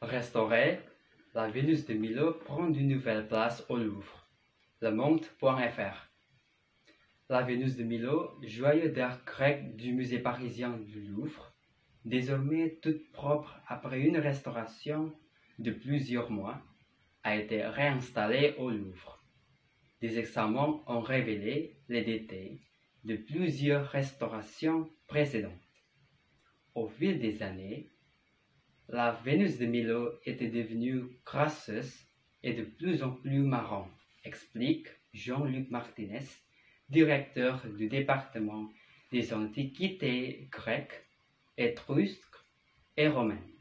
Restaurée, la Vénus de Milo prend une nouvelle place au Louvre. Le Monde.fr. La Vénus de Milo, joyau d'art grec du musée parisien du Louvre, désormais toute propre après une restauration de plusieurs mois, a été réinstallée au Louvre. Des examens ont révélé les détails de plusieurs restaurations précédentes. Au fil des années, la Vénus de Milo était devenue grasseuse et de plus en plus marron, explique Jean-Luc Martinez, directeur du département des antiquités grecques, étrusques et romaines.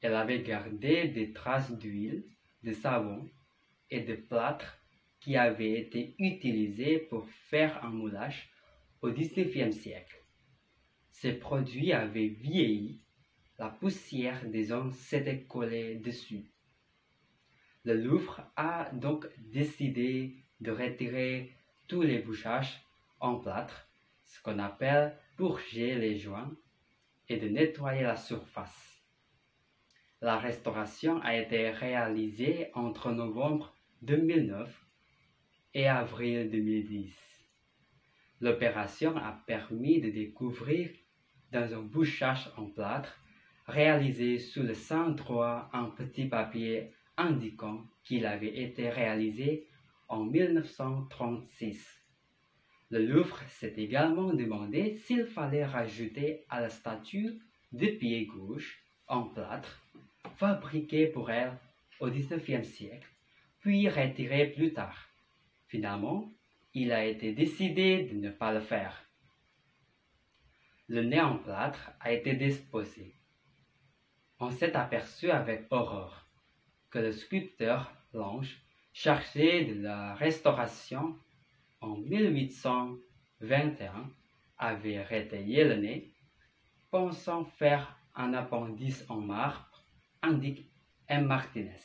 Elle avait gardé des traces d'huile, de savon et de plâtre qui avaient été utilisés pour faire un moulage au XIXe siècle. Ces produits avaient vieilli, la poussière des ans s'était collée dessus. Le Louvre a donc décidé de retirer tous les bouchages en plâtre, ce qu'on appelle purger les joints, et de nettoyer la surface. La restauration a été réalisée entre novembre 2009 et avril 2010. L'opération a permis de découvrir dans un bouchage en plâtre réalisé sous le sein droit un petit papier indiquant qu'il avait été réalisé en 1936. Le Louvre s'est également demandé s'il fallait rajouter à la statue de pied gauche en plâtre, fabriquée pour elle au XIXe siècle, puis retirée plus tard. Finalement, il a été décidé de ne pas le faire. Le nez en plâtre a été disposé. On s'est aperçu avec horreur que le sculpteur Lange, chargé de la restauration en 1821, avait retaillé le nez, pensant faire un appendice en marbre, indique M. Martinez.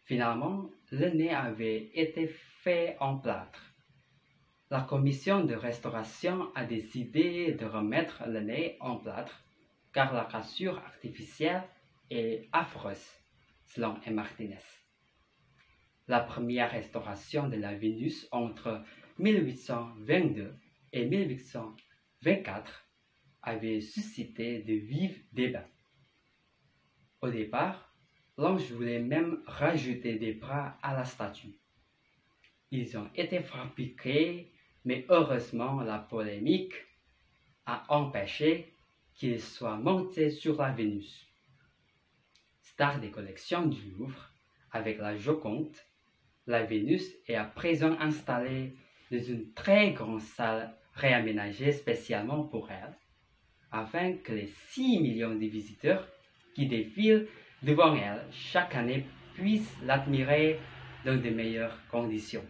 Finalement, le nez avait été fait en plâtre. La commission de restauration a décidé de remettre le nez en plâtre car la cassure artificielle est affreuse, selon M. Martinez. La première restauration de la Vénus entre 1822 et 1824 avait suscité de vifs débats. Au départ, Lange voulait même rajouter des bras à la statue. Ils ont été fabriqués, mais heureusement la polémique a empêché qu'ils soient montés sur la Vénus. Star des collections du Louvre, avec la Joconde, la Vénus est à présent installée dans une très grande salle réaménagée spécialement pour elle, afin que les 6 millions de visiteurs qui défilent devant elle chaque année puissent l'admirer dans de meilleures conditions.